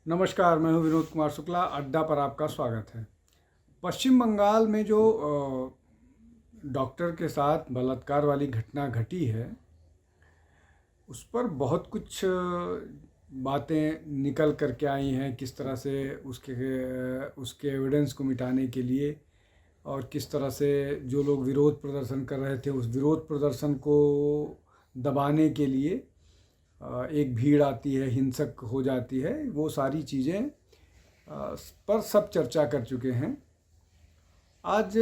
नमस्कार, मैं हूं विनोद कुमार शुक्ला। अड्डा पर आपका स्वागत है। पश्चिम बंगाल में जो डॉक्टर के साथ बलात्कार वाली घटना घटी है, उस पर बहुत कुछ बातें निकल कर के आई हैं। किस तरह से उसके एविडेंस को मिटाने के लिए और किस तरह से जो लोग विरोध प्रदर्शन कर रहे थे, उस विरोध प्रदर्शन को दबाने के लिए एक भीड़ आती है, हिंसक हो जाती है। वो सारी चीज़ें पर सब चर्चा कर चुके हैं। आज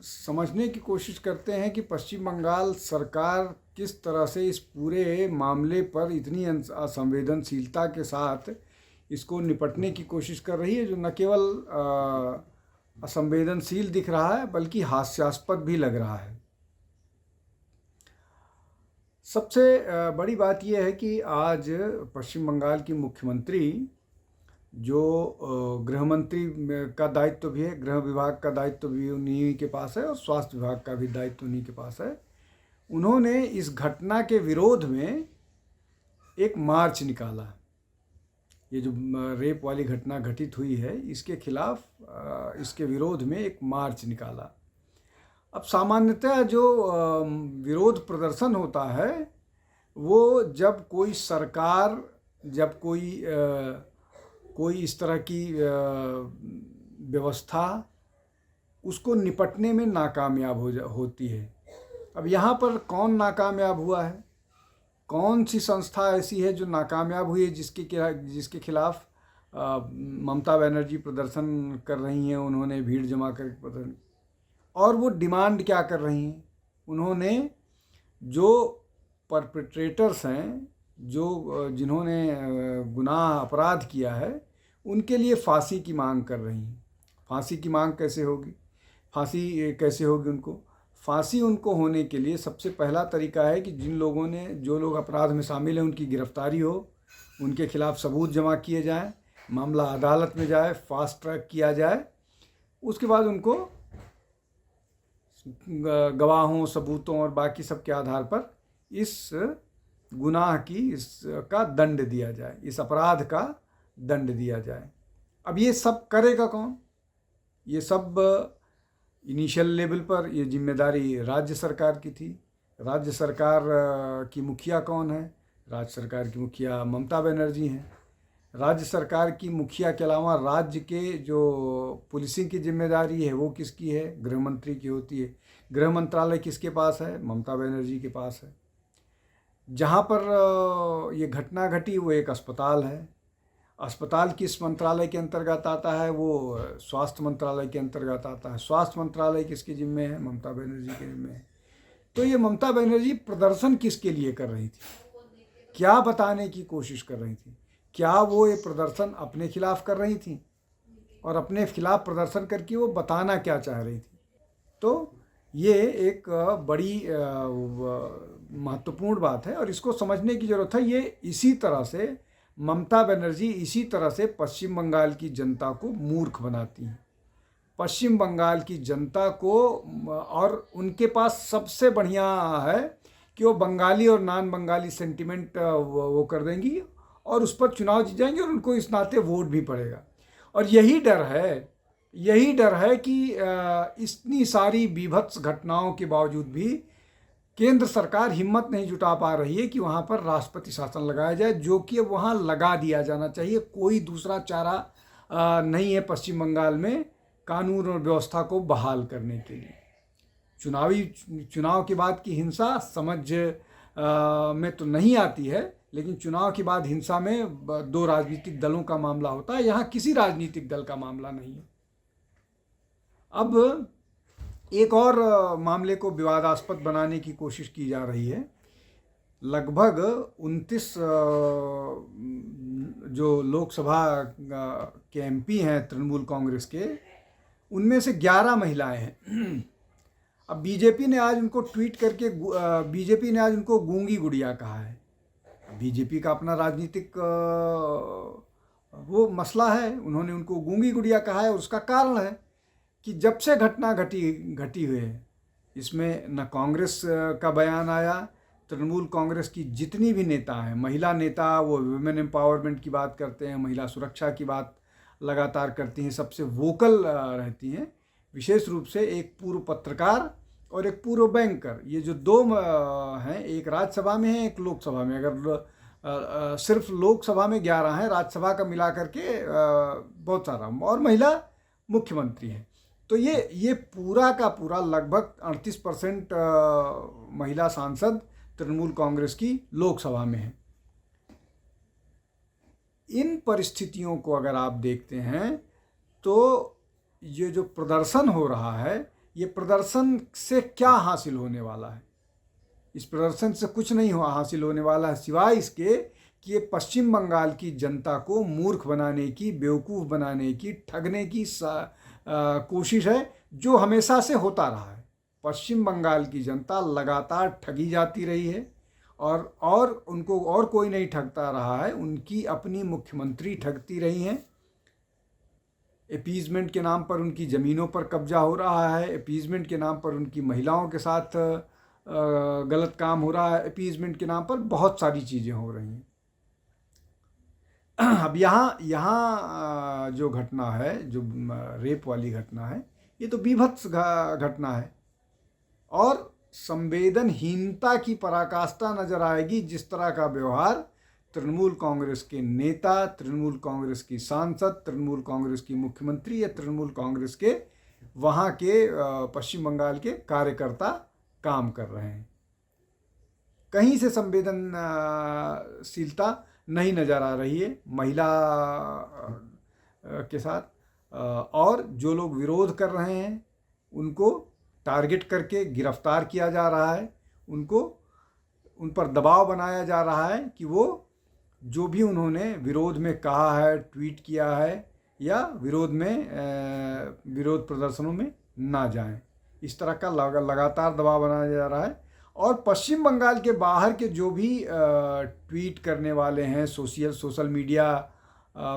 समझने की कोशिश करते हैं कि पश्चिम बंगाल सरकार किस तरह से इस पूरे मामले पर इतनी असंवेदनशीलता के साथ इसको निपटने की कोशिश कर रही है, जो न केवल असंवेदनशील दिख रहा है बल्कि हास्यास्पद भी लग रहा है। सबसे बड़ी बात यह है कि आज पश्चिम बंगाल की मुख्यमंत्री, जो गृह मंत्री का दायित्व भी है, गृह विभाग का दायित्व भी उन्हीं के पास है और स्वास्थ्य विभाग का भी दायित्व उन्हीं के पास है, उन्होंने इस घटना के विरोध में एक मार्च निकाला। ये जो रेप वाली घटना घटित हुई है, इसके खिलाफ, इसके विरोध में एक मार्च निकाला। अब सामान्यतः जो विरोध प्रदर्शन होता है, वो जब कोई सरकार, जब कोई इस तरह की व्यवस्था उसको निपटने में नाकामयाब होती है। अब यहाँ पर कौन नाकामयाब हुआ है? कौन सी संस्था ऐसी है जो नाकामयाब हुई है, जिसके खिलाफ ममता बनर्जी प्रदर्शन कर रही हैं? उन्होंने भीड़ जमा कर प्रदर्शन, और वो डिमांड क्या कर रही हैं? उन्होंने जो परपेट्रेटर्स हैं, जो जिन्होंने गुनाह अपराध किया है, उनके लिए फांसी की मांग कर रही हैं। फांसी की मांग कैसे होगी? फांसी कैसे होगी उनको? फांसी उनको होने के लिए सबसे पहला तरीका है कि जो लोग अपराध में शामिल हैं, उनकी गिरफ्तारी हो, उनके खिलाफ सबूत जमा किए जाएं, मामला अदालत में जाए, फास्ट ट्रैक किया जाए। उसके बाद उनको गवाहों, सबूतों और बाकी सब के आधार पर इस गुनाह की इसका दंड दिया जाए, इस अपराध का दंड दिया जाए। अब ये सब करेगा कौन? ये सब इनिशियल लेवल पर ये जिम्मेदारी राज्य सरकार की थी। राज्य सरकार की मुखिया कौन है? राज्य सरकार की मुखिया ममता बनर्जी हैं। राज्य सरकार की मुखिया के अलावा राज्य के जो पुलिसिंग की जिम्मेदारी है, वो किसकी है? गृह मंत्री की होती है। गृह मंत्रालय किसके पास है? ममता बनर्जी के पास है। जहाँ पर ये घटना घटी वो एक अस्पताल है। अस्पताल किस मंत्रालय के अंतर्गत आता है? वो स्वास्थ्य मंत्रालय के अंतर्गत आता है। स्वास्थ्य मंत्रालय किसके जिम्मे है? ममता बनर्जी के जिम्मे है। तो ये ममता बनर्जी प्रदर्शन किसके लिए कर रही थी? क्या बताने की कोशिश कर रही थी? क्या वो ये प्रदर्शन अपने खिलाफ कर रही थी? और अपने खिलाफ प्रदर्शन करके वो बताना क्या चाह रही थी? तो ये एक बड़ी महत्वपूर्ण बात है और इसको समझने की ज़रूरत है। ये इसी तरह से ममता बनर्जी इसी तरह से पश्चिम बंगाल की जनता को मूर्ख बनाती हैं। पश्चिम बंगाल की जनता को, और उनके पास सबसे बढ़िया है कि वो बंगाली और नॉन बंगाली सेंटिमेंट वो कर देंगी और उस पर चुनाव जीत जाएंगे और उनको इस नाते वोट भी पड़ेगा। और यही डर है कि इतनी सारी बीभत्स घटनाओं के बावजूद भी केंद्र सरकार हिम्मत नहीं जुटा पा रही है कि वहाँ पर राष्ट्रपति शासन लगाया जाए, जो कि अब वहाँ लगा दिया जाना चाहिए। कोई दूसरा चारा नहीं है पश्चिम बंगाल में कानून और व्यवस्था को बहाल करने के लिए। चुनाव के बाद की हिंसा समझ में तो नहीं आती है, लेकिन चुनाव के बाद हिंसा में दो राजनीतिक दलों का मामला होता है। यहाँ किसी राजनीतिक दल का मामला नहीं है। अब एक और मामले को विवादास्पद बनाने की कोशिश की जा रही है। लगभग 29 जो लोकसभा के एमपी हैं तृणमूल कांग्रेस के, उनमें से 11 महिलाएं हैं। अब बीजेपी ने आज उनको ट्वीट करके बीजेपी ने आज उनको गूंगी गुड़िया कहा है। बीजेपी का अपना राजनीतिक वो मसला है, उन्होंने उनको गूंगी गुड़िया कहा है। और उसका कारण है कि जब से घटना घटी हुई है, इसमें न कांग्रेस का बयान आया, तृणमूल कांग्रेस की जितनी भी नेता हैं, महिला नेता, वो वुमेन एम्पावरमेंट की बात करते हैं, महिला सुरक्षा की बात लगातार करती हैं, सबसे वोकल रहती हैं। विशेष रूप से एक पूर्व पत्रकार और एक पूर्व बैंकर, ये जो दो हैं, एक राज्यसभा में है, एक लोकसभा में। अगर सिर्फ लोकसभा में 11 हैं, राज्यसभा का मिला करके बहुत सारा, और महिला मुख्यमंत्री हैं। तो ये पूरा का पूरा लगभग 38% महिला सांसद तृणमूल कांग्रेस की लोकसभा में है। इन परिस्थितियों को अगर आप देखते हैं तो ये जो प्रदर्शन हो रहा है, ये प्रदर्शन से क्या हासिल होने वाला है? इस प्रदर्शन से कुछ नहीं हासिल होने वाला है, सिवाय इसके कि ये पश्चिम बंगाल की जनता को मूर्ख बनाने की, बेवकूफ़ बनाने की, ठगने की कोशिश है, जो हमेशा से होता रहा है। पश्चिम बंगाल की जनता लगातार ठगी जाती रही है, और उनको और कोई नहीं ठगता रहा है, उनकी अपनी मुख्यमंत्री ठगती रही हैं। अपीजमेंट के नाम पर उनकी ज़मीनों पर कब्जा हो रहा है, अपीजमेंट के नाम पर उनकी महिलाओं के साथ गलत काम हो रहा है, अपीजमेंट के नाम पर बहुत सारी चीज़ें हो रही हैं। अब यहाँ जो घटना है, जो रेप वाली घटना है, ये तो बीभत्स घटना है, और संवेदनहीनता की पराकाष्ठा नजर आएगी जिस तरह का व्यवहार तृणमूल कांग्रेस के नेता, तृणमूल कांग्रेस की सांसद, तृणमूल कांग्रेस की मुख्यमंत्री या तृणमूल कांग्रेस के वहाँ के पश्चिम बंगाल के कार्यकर्ता काम कर रहे हैं। कहीं से संवेदनशीलता नहीं नज़र आ रही है महिला के साथ, और जो लोग विरोध कर रहे हैं उनको टारगेट करके गिरफ्तार किया जा रहा है, उन पर दबाव बनाया जा रहा है कि वो जो भी उन्होंने विरोध में कहा है, ट्वीट किया है, या विरोध प्रदर्शनों में ना जाएं। इस तरह का लगातार दबाव बनाया जा रहा है। और पश्चिम बंगाल के बाहर के जो भी ट्वीट करने वाले हैं, सोशल मीडिया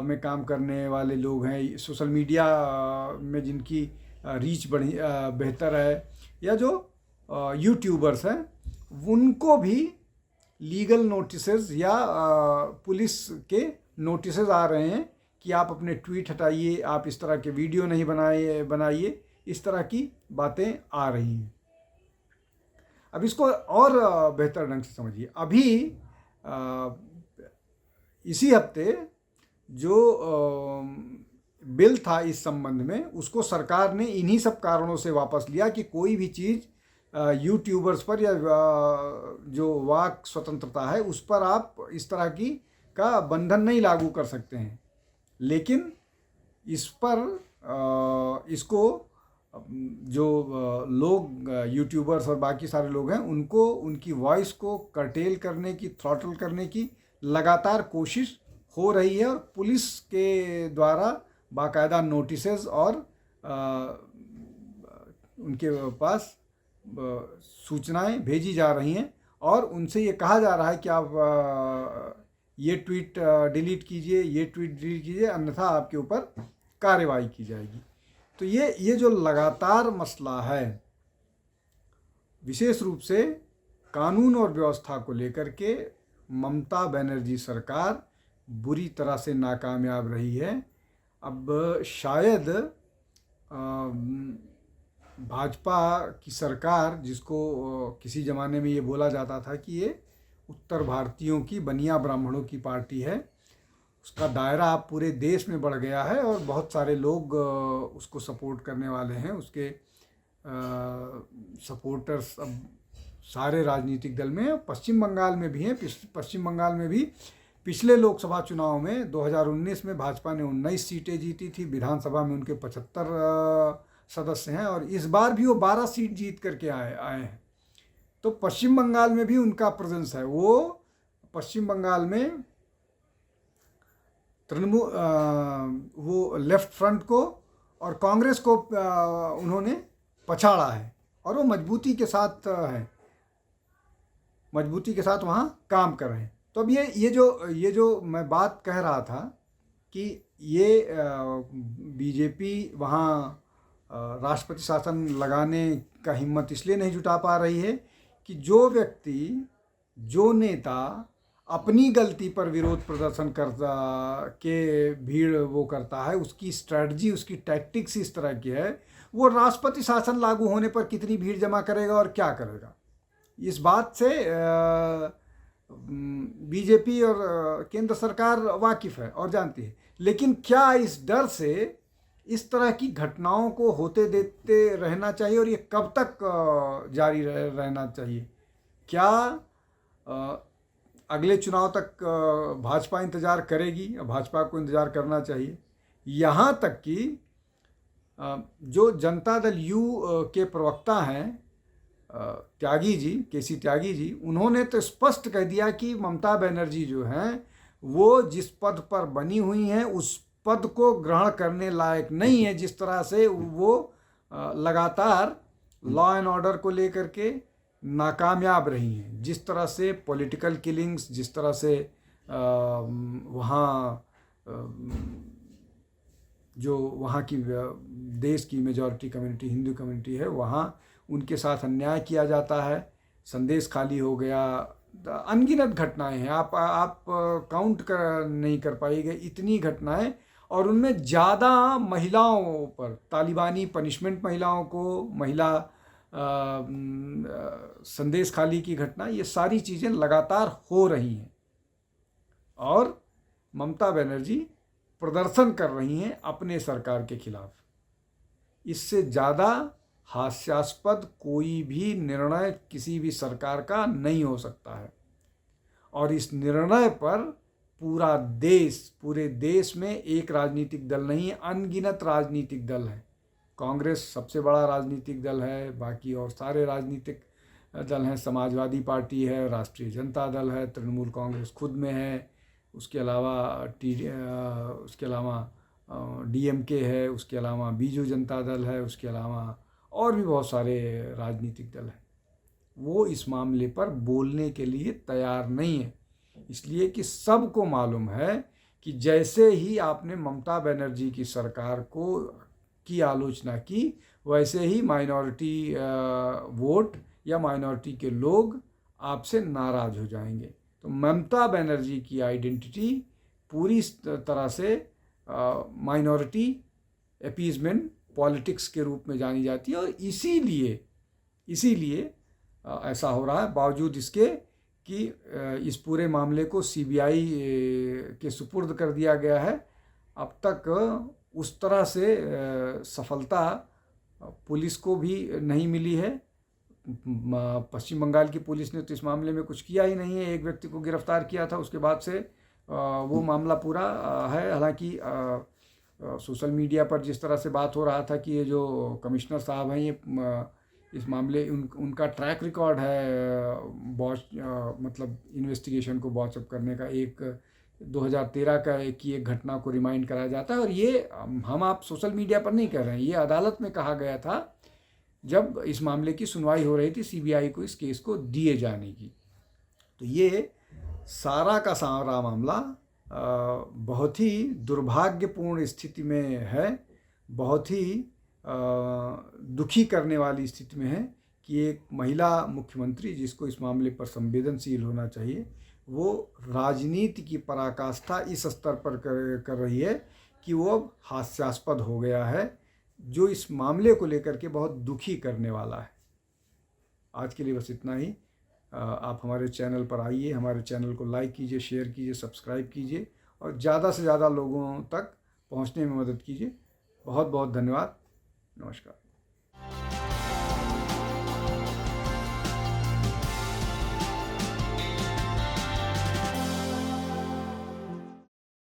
में काम करने वाले लोग हैं, सोशल मीडिया में जिनकी रीच बेहतर है, या जो यूट्यूबर्स हैं, उनको भी लीगल नोटिसेस या पुलिस के नोटिसेस आ रहे हैं कि आप अपने ट्वीट हटाइए, आप इस तरह के वीडियो नहीं बनाइए, इस तरह की बातें आ रही हैं। अब इसको और बेहतर ढंग से समझिए। अभी इसी हफ्ते जो बिल था इस संबंध में, उसको सरकार ने इन्हीं सब कारणों से वापस लिया कि कोई भी चीज़ यूट्यूबर्स पर या जो वाक स्वतंत्रता है उस पर आप इस तरह की का बंधन नहीं लागू कर सकते हैं। लेकिन इस पर इसको जो लोग यूट्यूबर्स और बाकी सारे लोग हैं, उनको उनकी वॉइस को कर्टेल करने की, थ्रॉटल करने की लगातार कोशिश हो रही है, और पुलिस के द्वारा बाकायदा नोटिसेस और उनके पास सूचनाएं भेजी जा रही हैं, और उनसे ये कहा जा रहा है कि आप ये ट्वीट डिलीट कीजिए, ये ट्वीट डिलीट कीजिए, अन्यथा आपके ऊपर कार्रवाई की जाएगी। तो ये जो लगातार मसला है, विशेष रूप से कानून और व्यवस्था को लेकर के ममता बनर्जी सरकार बुरी तरह से नाकामयाब रही है। अब शायद भाजपा की सरकार, जिसको किसी ज़माने में ये बोला जाता था कि ये उत्तर भारतीयों की, बनिया ब्राह्मणों की पार्टी है, उसका दायरा अब पूरे देश में बढ़ गया है, और बहुत सारे लोग उसको सपोर्ट करने वाले हैं। उसके सपोर्टर्स अब सारे राजनीतिक दल में, पश्चिम बंगाल में भी हैं। पश्चिम बंगाल में भी पिछले लोकसभा चुनाव में 2019 में भाजपा ने 19 सीटें जीती थी, विधानसभा में उनके 75 सदस्य हैं, और इस बार भी वो 12 सीट जीत करके आए हैं। तो पश्चिम बंगाल में भी उनका प्रेजेंस है। वो पश्चिम बंगाल में तृणमूल वो लेफ्ट फ्रंट को और कांग्रेस को उन्होंने पछाड़ा है, और वो मजबूती के साथ वहाँ काम कर रहे हैं। तो अब ये जो मैं बात कह रहा था कि ये बीजेपी वहाँ राष्ट्रपति शासन लगाने का हिम्मत इसलिए नहीं जुटा पा रही है कि जो व्यक्ति जो नेता अपनी गलती पर विरोध प्रदर्शन करता के भीड़ वो करता है, उसकी स्ट्रेटजी, उसकी टैक्टिक्स इस तरह की है, वो राष्ट्रपति शासन लागू होने पर कितनी भीड़ जमा करेगा और क्या करेगा। इस बात से बीजेपी और केंद्र सरकार वाकिफ़ है और जानती है। लेकिन क्या इस डर से इस तरह की घटनाओं को होते देते रहना चाहिए और ये कब तक जारी रहना चाहिए? क्या अगले चुनाव तक भाजपा इंतज़ार करेगी? भाजपा को इंतज़ार करना चाहिए। यहाँ तक कि जो जनता दल यू के प्रवक्ता हैं त्यागी जी, केसी त्यागी जी, उन्होंने तो स्पष्ट कह दिया कि ममता बनर्जी जो हैं वो जिस पद पर बनी हुई हैं उस पद को ग्रहण करने लायक नहीं है। जिस तरह से वो लगातार लॉ एंड ऑर्डर को लेकर के नाकामयाब रही हैं, जिस तरह से पॉलिटिकल किलिंग्स, जिस तरह से वहाँ जो वहाँ की देश की मेजॉरिटी कम्युनिटी, हिंदू कम्युनिटी है, वहाँ उनके साथ अन्याय किया जाता है, संदेश खाली हो गया, अनगिनत घटनाएं हैं। आप काउंट नहीं कर पाएंगे, इतनी घटनाएं। और उनमें ज़्यादा महिलाओं पर तालिबानी पनिशमेंट, महिलाओं को महिला संदेश खाली की घटना, ये सारी चीज़ें लगातार हो रही हैं और ममता बनर्जी प्रदर्शन कर रही हैं अपने सरकार के खिलाफ। इससे ज़्यादा हास्यास्पद कोई भी निर्णय किसी भी सरकार का नहीं हो सकता है। और इस निर्णय पर पूरे देश में एक राजनीतिक दल नहीं है, अनगिनत राजनीतिक दल हैं। कांग्रेस सबसे बड़ा राजनीतिक दल है, बाकी और सारे राजनीतिक दल हैं, समाजवादी पार्टी है, राष्ट्रीय जनता दल है, तृणमूल कांग्रेस खुद में है, उसके अलावा डीएमके है, उसके अलावा बीजू जनता दल है, उसके अलावा और भी बहुत सारे राजनीतिक दल हैं। वो इस मामले पर बोलने के लिए तैयार नहीं है, इसलिए कि सबको मालूम है कि जैसे ही आपने ममता बनर्जी की सरकार की आलोचना की, वैसे ही माइनॉरिटी वोट या माइनॉरिटी के लोग आपसे नाराज़ हो जाएंगे। तो ममता बनर्जी की आइडेंटिटी पूरी तरह से माइनॉरिटी अपीजमेंट पॉलिटिक्स के रूप में जानी जाती है। और इसीलिए ऐसा हो रहा है, बावजूद इसके कि इस पूरे मामले को सीबीआई के सुपुर्द कर दिया गया है। अब तक उस तरह से सफलता पुलिस को भी नहीं मिली है। पश्चिम बंगाल की पुलिस ने तो इस मामले में कुछ किया ही नहीं है। एक व्यक्ति को गिरफ्तार किया था, उसके बाद से वो मामला पूरा है। हालांकि सोशल मीडिया पर जिस तरह से बात हो रहा था कि ये जो कमिश्नर साहब हैं, ये इस मामले उनका ट्रैक रिकॉर्ड है मतलब इन्वेस्टिगेशन को वॉचअप करने का। 2013 का एक घटना को रिमाइंड कराया जाता है। और ये हम आप सोशल मीडिया पर नहीं कह रहे हैं, ये अदालत में कहा गया था जब इस मामले की सुनवाई हो रही थी सीबीआई को इस केस को दिए जाने की। तो ये सारा का सारा मामला बहुत ही दुर्भाग्यपूर्ण स्थिति में है, बहुत ही दुखी करने वाली स्थिति में है कि एक महिला मुख्यमंत्री, जिसको इस मामले पर संवेदनशील होना चाहिए, वो राजनीति की पराकाष्ठा इस स्तर पर कर रही है कि वो अब हास्यास्पद हो गया है, जो इस मामले को लेकर के बहुत दुखी करने वाला है। आज के लिए बस इतना ही। आप हमारे चैनल पर आइए, हमारे चैनल को लाइक कीजिए, शेयर कीजिए, सब्सक्राइब कीजिए और ज़्यादा से ज़्यादा लोगों तक पहुंचने में मदद कीजिए। बहुत बहुत धन्यवाद। नमस्कार।